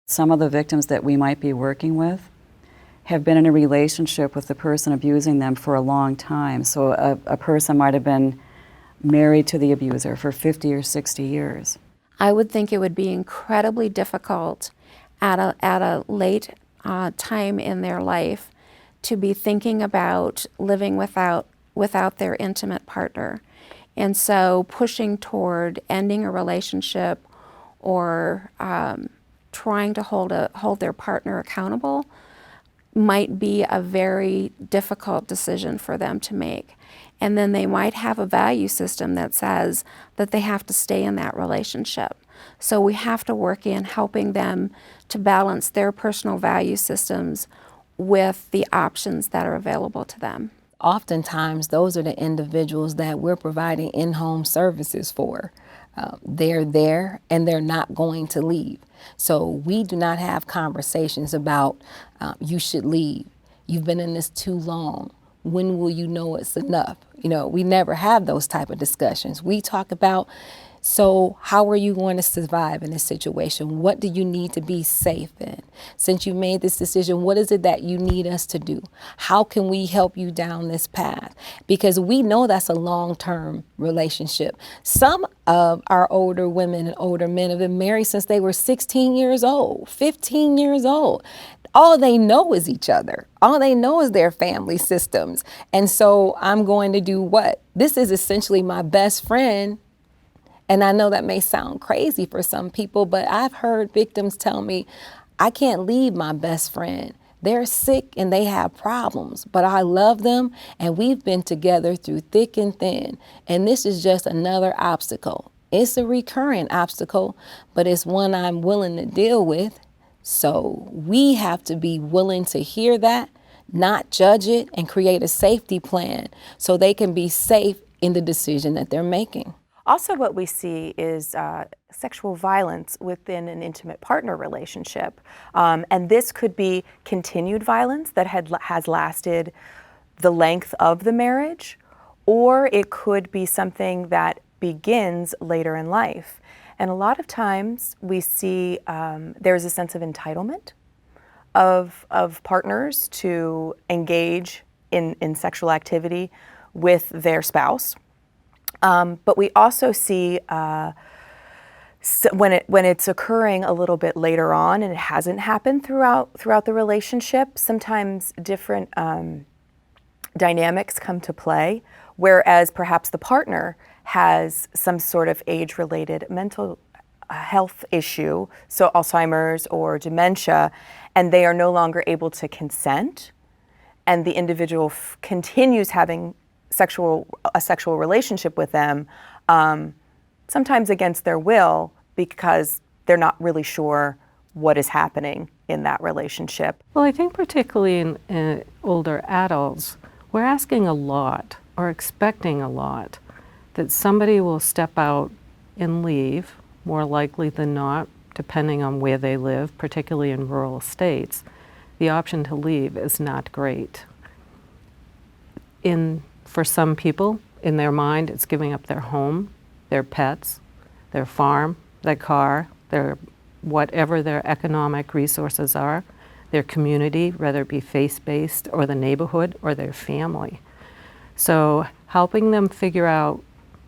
Some of the victims that we might be working with have been in a relationship with the person abusing them for a long time. So a person might have been married to the abuser for 50 or 60 years. I would think it would be incredibly difficult at a late time in their life to be thinking about living without their intimate partner. And so pushing toward ending a relationship or trying to hold their partner accountable might be a very difficult decision for them to make. And then they might have a value system that says that they have to stay in that relationship. So we have to work in helping them to balance their personal value systems with the options that are available to them. Oftentimes, those are the individuals that we're providing in-home services for. They're there and they're not going to leave. So we do not have conversations about you should leave. You've been in this too long. When will you know it's enough? You know, we never have those type of discussions. We talk about, so how are you going to survive in this situation? What do you need to be safe in? Since you made this decision, what is it that you need us to do? How can we help you down this path? Because we know that's a long-term relationship. Some of our older women and older men have been married since they were 16 years old, 15 years old. All they know is each other. All they know is their family systems. And so I'm going to do what? This is essentially my best friend. And I know that may sound crazy for some people, but I've heard victims tell me, I can't leave my best friend. They're sick and they have problems, but I love them and we've been together through thick and thin. And this is just another obstacle. It's a recurring obstacle, but it's one I'm willing to deal with. So we have to be willing to hear that, not judge it, and create a safety plan so they can be safe in the decision that they're making. Also, what we see is sexual violence within an intimate partner relationship. And this could be continued violence that has lasted the length of the marriage, or it could be something that begins later in life. And a lot of times we see there's a sense of entitlement of partners to engage in sexual activity with their spouse. But we also see when it's occurring a little bit later on and it hasn't happened throughout the relationship, sometimes different dynamics come to play, whereas perhaps the partner has some sort of age-related mental health issue, so Alzheimer's or dementia, and they are no longer able to consent, and the individual continues having a sexual relationship with them, sometimes against their will, because they're not really sure what is happening in that relationship. Well, I think particularly in older adults, we're asking a lot or expecting a lot, that somebody will step out and leave, more likely than not, depending on where they live, particularly in rural states. The option to leave is not great. For some people, in their mind, it's giving up their home, their pets, their farm, their car, whatever their economic resources are, their community, whether it be faith-based or the neighborhood or their family. So helping them figure out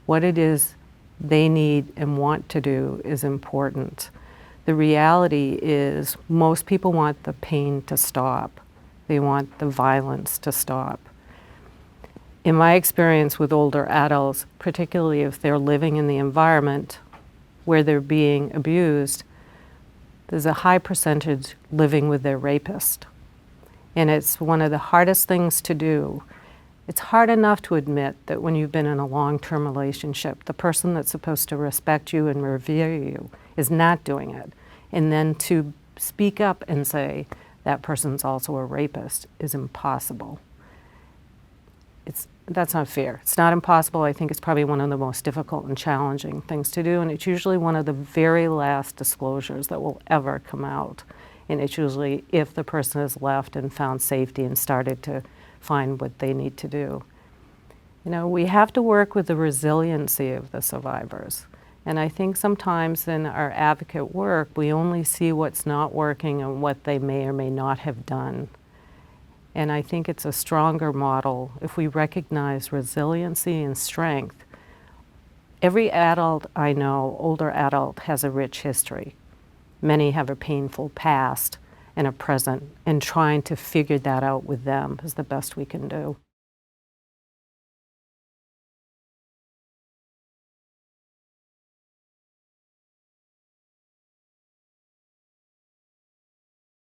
what it is they need and want to do is important. The reality is most people want the pain to stop. They want the violence to stop. In my experience with older adults, particularly if they're living in the environment where they're being abused, there's a high percentage living with their rapist. And it's one of the hardest things to do. It's hard enough to admit that when you've been in a long-term relationship, the person that's supposed to respect you and revere you is not doing it. And then to speak up and say that person's also a rapist is impossible. That's not fair. It's not impossible. I think it's probably one of the most difficult and challenging things to do, and it's usually one of the very last disclosures that will ever come out. And it's usually if the person has left and found safety and started to find what they need to do. You know, we have to work with the resiliency of the survivors. And I think sometimes in our advocate work, we only see what's not working and what they may or may not have done. And I think it's a stronger model if we recognize resiliency and strength. Every adult I know, older adult, has a rich history. Many have a painful past and a present, and trying to figure that out with them is the best we can do.